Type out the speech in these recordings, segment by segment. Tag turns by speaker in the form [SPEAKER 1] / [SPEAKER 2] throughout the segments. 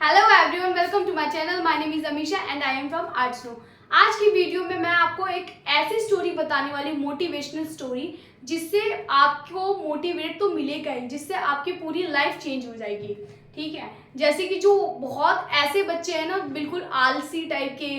[SPEAKER 1] Hello everyone, welcome to my channel. My name is Amisha and I am from arts no. आज की video में मैं आपको एक ऐसी स्टोरी बताने वाली, मोटिवेशनल स्टोरी, जिससे आपको मोटिवेट तो मिलेगा ही, जिससे आपकी पूरी लाइफ चेंज हो जाएगी। ठीक है, जैसे कि जो बहुत ऐसे बच्चे हैं ना, बिल्कुल आलसी टाइप के,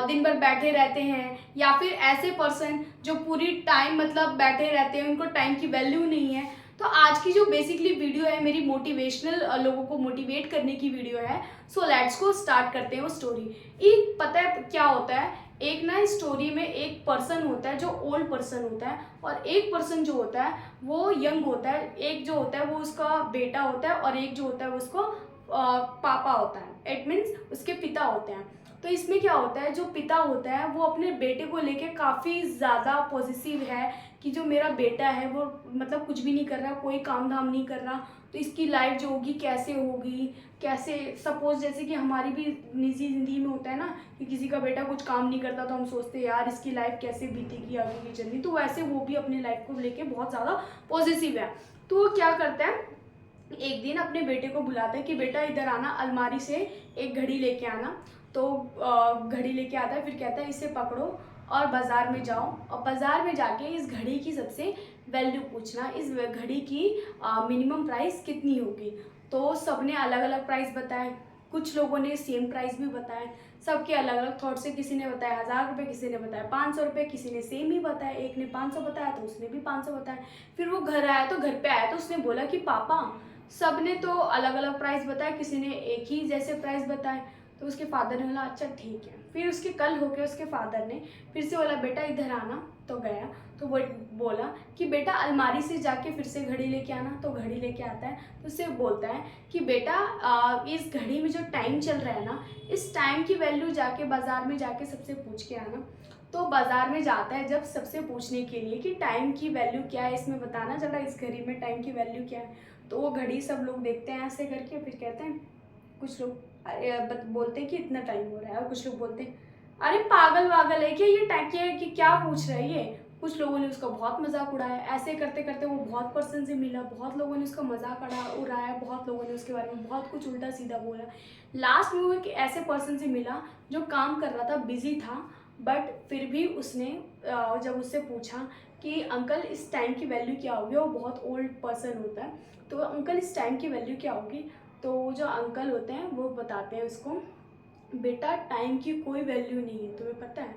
[SPEAKER 1] दिन भर बैठे रहते हैं, या फिर ऐसे पर्सन जो पूरी टाइम मतलब बैठे रहते हैं, उनको टाइम की वैल्यू नहीं है। तो आज की जो बेसिकली वीडियो है मेरी मोटिवेशनल, लोगों को मोटिवेट करने की वीडियो है। सो लेट्स को स्टार्ट करते हैं वो स्टोरी। एक पता है क्या होता है, एक ना स्टोरी में एक पर्सन होता है जो ओल्ड पर्सन होता है, और एक पर्सन जो होता है वो यंग होता है। एक जो होता है वो उसका बेटा होता है, और एक जो होता है वो उसको पापा होता है। इट मीन्स उसके पिता होते हैं। तो इसमें क्या होता है, जो पिता होता है वो अपने बेटे को लेके काफ़ी ज़्यादा पॉजिटिव है कि जो मेरा बेटा है वो मतलब कुछ भी नहीं कर रहा, कोई काम धाम नहीं कर रहा, तो इसकी लाइफ जो होगी कैसे होगी, कैसे। सपोज जैसे कि हमारी भी निजी ज़िंदगी में होता है ना कि किसी का बेटा कुछ काम नहीं करता, तो हम सोचते हैं यार इसकी लाइफ कैसे बीतेगी आगे की जर्नी। तो वैसे वो भी अपनी लाइफ को लेके बहुत ज़्यादा पॉजिटिव है। तो वो क्या करता है, एक दिन अपने बेटे को बुलाता है कि बेटा इधर आना, अलमारी से एक घड़ी लेके आना। तो घड़ी लेके आता है, फिर कहता है इसे पकड़ो और बाज़ार में जाओ, और बाज़ार में जाके इस घड़ी की सबसे वैल्यू पूछना, इस घड़ी की मिनिमम प्राइस कितनी होगी। तो सबने अलग अलग प्राइस बताए, कुछ लोगों ने सेम प्राइस भी बताए, सबके अलग अलग थॉट से। किसी ने बताया 1000 रुपये, किसी ने बताया 500 रुपये, किसी ने सेम ही बताया। एक ने 500 बताया तो उसने भी 500 बताया। फिर वो घर आया, तो घर पे आया तो उसने बोला कि पापा, सब ने तो अलग अलग प्राइस बताया, किसी ने एक ही जैसे प्राइस बताए। तो उसके फादर ने बोला अच्छा ठीक है। फिर उसके कल होके उसके फादर ने फिर से बोला बेटा इधर आना। तो गया, तो वो बोला कि बेटा अलमारी से जाके फिर से घड़ी लेके आना। तो घड़ी लेके आता है, तो उससे बोलता है कि बेटा इस घड़ी में जो टाइम चल रहा है ना, इस टाइम की वैल्यू जाके बाज़ार में जाके सबसे पूछ के आना। तो बाज़ार में जाता है जब सबसे पूछने के लिए कि टाइम की वैल्यू क्या है, इसमें बताना जरा, इस घड़ी में टाइम की वैल्यू क्या है। तो वो घड़ी सब लोग देखते हैं ऐसे करके, फिर कहते हैं, कुछ लोग बोलते हैं कि इतना टाइम हो रहा है, और कुछ लोग बोलते हैं अरे पागल वागल है क्या, ये टाइम क्या कि क्या पूछ रहा है ये। कुछ लोगों ने उसका बहुत मजाक उड़ाया। ऐसे करते करते वो बहुत पर्सन से मिला, बहुत लोगों ने उसका मजाक उड़ाया, बहुत लोगों ने उसके बारे में बहुत कुछ उल्टा सीधा बोला। लास्ट में वो एक ऐसे पर्सन से मिला जो काम कर रहा था, बिजी था, बट फिर भी उसने जब उससे पूछा कि अंकल इस टाइम की वैल्यू क्या होगी, वो बहुत ओल्ड पर्सन होता है, तो अंकल इस टाइम की वैल्यू क्या होगी। तो जो अंकल होते हैं वो बताते हैं उसको, बेटा टाइम की कोई वैल्यू नहीं है, तुम्हें पता है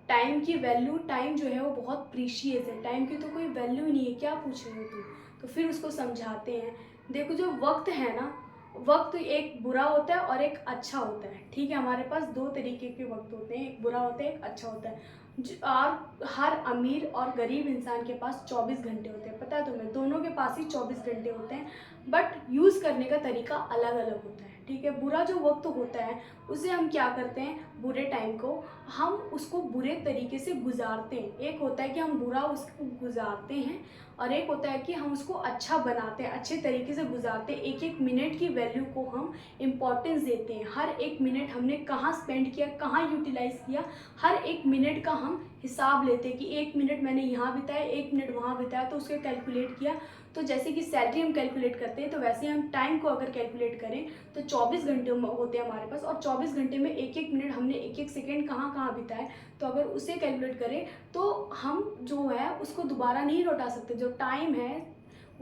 [SPEAKER 1] टाइम की वैल्यू, टाइम जो है वो बहुत प्रीशियस है, टाइम की तो कोई वैल्यू नहीं है, क्या पूछ रहे हो तुम। तो फिर उसको समझाते हैं, देखो जो वक्त है ना, वक्त एक बुरा होता है और एक अच्छा होता है। ठीक है, हमारे पास दो तरीके के वक्त होते हैं, एक बुरा होता है एक अच्छा होता है। और हर अमीर और गरीब इंसान के पास 24 घंटे होते हैं, पता है तुम्हें, दोनों के पास ही 24 घंटे होते हैं, बट यूज़ करने का तरीका अलग अलग होता है। ठीक है, बुरा जो वक्त होता है उसे हम क्या करते हैं, बुरे टाइम को हम उसको बुरे तरीके से गुजारते हैं। एक होता है कि हम बुरा उसको गुजारते हैं, और एक होता है कि हम उसको अच्छा बनाते हैं, अच्छे तरीके से गुजारते हैं। एक एक मिनट की वैल्यू को हम इम्पोर्टेंस देते हैं, हर एक मिनट हमने कहाँ स्पेंड किया, कहाँ यूटिलाइज किया, हर एक मिनट का हम हिसाब लेते हैं कि एक मिनट मैंने यहाँ बिताया, एक मिनट वहाँ बिताया, तो उसके कैलकुलेट किया। तो जैसे कि सैलरी हम कैलकुलेट करते हैं, तो वैसे हम टाइम को अगर कैलकुलेट करें तो 24 घंटे होते हैं हमारे पास, और 24 घंटे में एक एक मिनट हमने एक एक सेकेंड कहाँ कहाँ बिताए। तो अगर उसे कैलकुलेट करें तो हम जो है उसको दोबारा नहीं लौटा सकते। जो टाइम है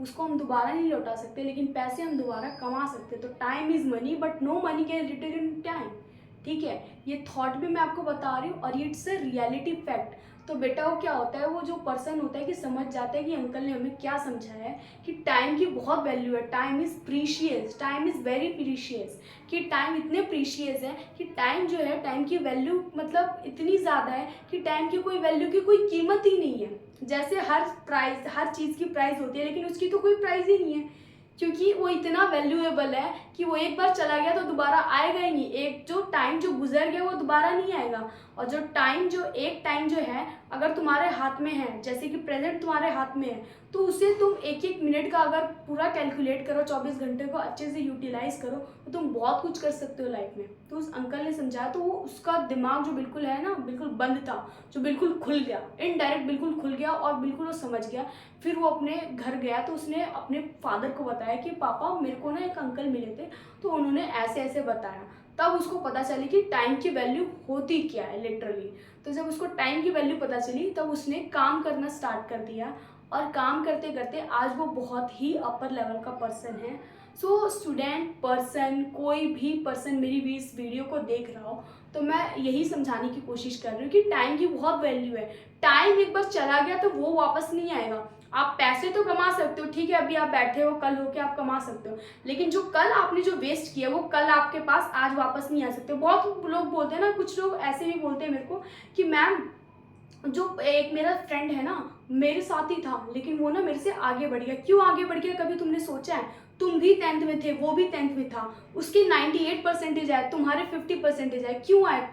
[SPEAKER 1] उसको हम दोबारा नहीं लौटा सकते, लेकिन पैसे हम दोबारा कमा सकते। तो time is money, but no money can return in time. ठीक है, ये थॉट भी मैं आपको बता रही हूँ, और इट्स अ रियलिटी फैक्ट। तो बेटा वो क्या होता है, वो जो पर्सन होता है कि समझ जाता है कि अंकल ने हमें क्या समझाया है, कि टाइम की बहुत वैल्यू है, time is precious, time is very precious. कि टाइम इतने प्रीशियस है कि टाइम जो है, टाइम की वैल्यू मतलब इतनी ज़्यादा है कि टाइम की कोई वैल्यू की कोई कीमत ही नहीं है। जैसे हर प्राइस, हर चीज़ की प्राइस होती है, लेकिन उसकी तो कोई प्राइस ही नहीं है, क्योंकि वो इतना वैल्यूएबल है कि वो एक बार चला गया तो दोबारा आएगा ही नहीं। एक जो टाइम जो गुजर गया वो दोबारा नहीं आएगा। और जो टाइम जो एक टाइम जो है, अगर तुम्हारे हाथ में है, जैसे कि प्रेजेंट तुम्हारे हाथ में है, तो उसे तुम एक एक मिनट का अगर पूरा कैलकुलेट करो, 24 घंटे को अच्छे से यूटिलाइज करो, तो तुम बहुत कुछ कर सकते हो लाइफ में। तो उस अंकल ने समझाया, तो वो उसका दिमाग जो बिल्कुल है ना, बिल्कुल बंद था, जो बिल्कुल खुल गया, इनडायरेक्ट बिल्कुल खुल गया, और बिल्कुल वो समझ गया। फिर वो अपने घर गया, तो उसने अपने फादर को बताया कि पापा मेरे को ना एक अंकल मिले थे, तो उन्होंने ऐसे ऐसे बताया। तब उसको पता चली कि टाइम की वैल्यू होती क्या है लिटरली। तो जब उसको टाइम की वैल्यू पता चली तब उसने काम करना स्टार्ट कर दिया, और काम करते करते आज वो बहुत ही अपर लेवल का पर्सन है। सो स्टूडेंट पर्सन, कोई भी पर्सन मेरी भी इस वीडियो को देख रहा हो, तो मैं यही समझाने की कोशिश कर रही हूँ कि टाइम की बहुत वैल्यू है। टाइम एक बार चला गया तो वो वापस नहीं आएगा। आप पैसे तो कमा सकते हो, ठीक है, अभी आप बैठे हो, कल होके आप कमा सकते हो, लेकिन जो कल आपने जो वेस्ट किया वो कल आपके पास आज वापस नहीं आ सकते। बहुत लोग बोलते हैं ना, कुछ लोग ऐसे भी बोलते हैं मेरे को कि मैम, जो एक मेरा फ्रेंड है ना, मेरे साथ ही था लेकिन वो ना मेरे से आगे बढ़ गया। क्यों आगे बढ़ गया, कभी तुमने सोचा है? तुम भी 10th में थे, वो भी 10th में था, उसकी 98 परसेंटेज आए, तुम्हारे 50 परसेंटेज आए। क्यों आए?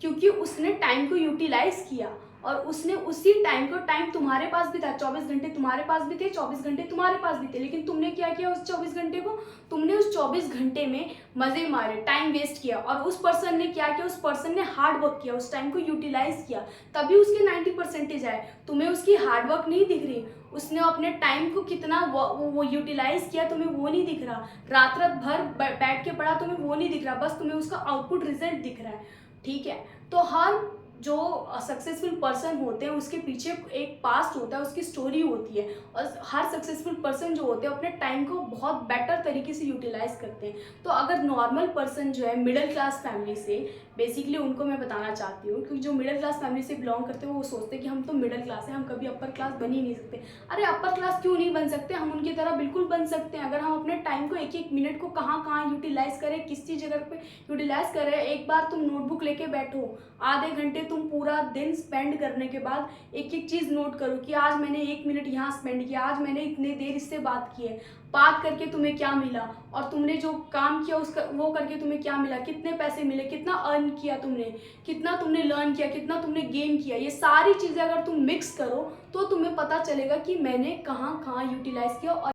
[SPEAKER 1] क्योंकि उसने टाइम को यूटिलाइज किया, और उसने उसी टाइम को, टाइम तुम्हारे पास भी था, 24 घंटे तुम्हारे पास भी थे, 24 घंटे तुम्हारे पास भी थे, लेकिन तुमने क्या किया उस 24 घंटे को? तुमने उस 24 घंटे में मजे मारे, टाइम वेस्ट किया। और उस पर्सन ने क्या किया? उस पर्सन ने हार्ड वर्क किया, उस टाइम को यूटिलाइज किया, तभी उसके 90 परसेंटेज आए। तुम्हें उसकी हार्ड वर्क नहीं दिख रही, उसने अपने टाइम को कितना वो यूटिलाइज किया, तुम्हें वो नहीं दिख रहा। रात रात भर बैठ के पढ़ा, तुम्हें वो नहीं दिख रहा, बस तुम्हें उसका आउटपुट रिजल्ट दिख रहा है। ठीक है, तो हर जो सक्सेसफुल पर्सन होते हैं उसके पीछे एक पास्ट होता है, उसकी स्टोरी होती है, और हर सक्सेसफुल पर्सन जो होते हैं अपने टाइम को बहुत बेटर तरीके से यूटिलाइज करते हैं। तो अगर नॉर्मल पर्सन जो है मिडिल क्लास फैमिली से, बेसिकली उनको मैं बताना चाहती हूँ, क्योंकि जो मिडिल क्लास फैमिली से बिलोंग करते हैं वो सोचते हैं कि हम तो मिडिल क्लास हैं, हम कभी अपर क्लास बन ही नहीं सकते। अरे अपर क्लास क्यों नहीं बन सकते, हम उनकी तरह बिल्कुल बन सकते हैं, अगर हम अपने टाइम को एक एक मिनट को कहाँ कहाँ यूटिलाइज करें, किस चीज़ जगह पे यूटिलाइज करें। एक बार तुम नोटबुक लेके बैठो, आधे घंटे तुम पूरा दिन स्पेंड करने के बाद एक एक चीज़ नोट करो कि आज मैंने 1 मिनट यहाँ स्पेंड किया, आज मैंने इतने देर इससे बात की है, बात करके तुम्हें क्या मिला, और तुमने जो काम किया उसका वो करके तुम्हें क्या मिला, कितने पैसे मिले, कितना अर्न किया तुमने, कितना तुमने लर्न किया, कितना तुमने गेन किया। ये सारी चीज़ें अगर तुम मिक्स करो तो तुम्हें पता चलेगा कि मैंने कहाँ कहाँ यूटिलाइज किया। और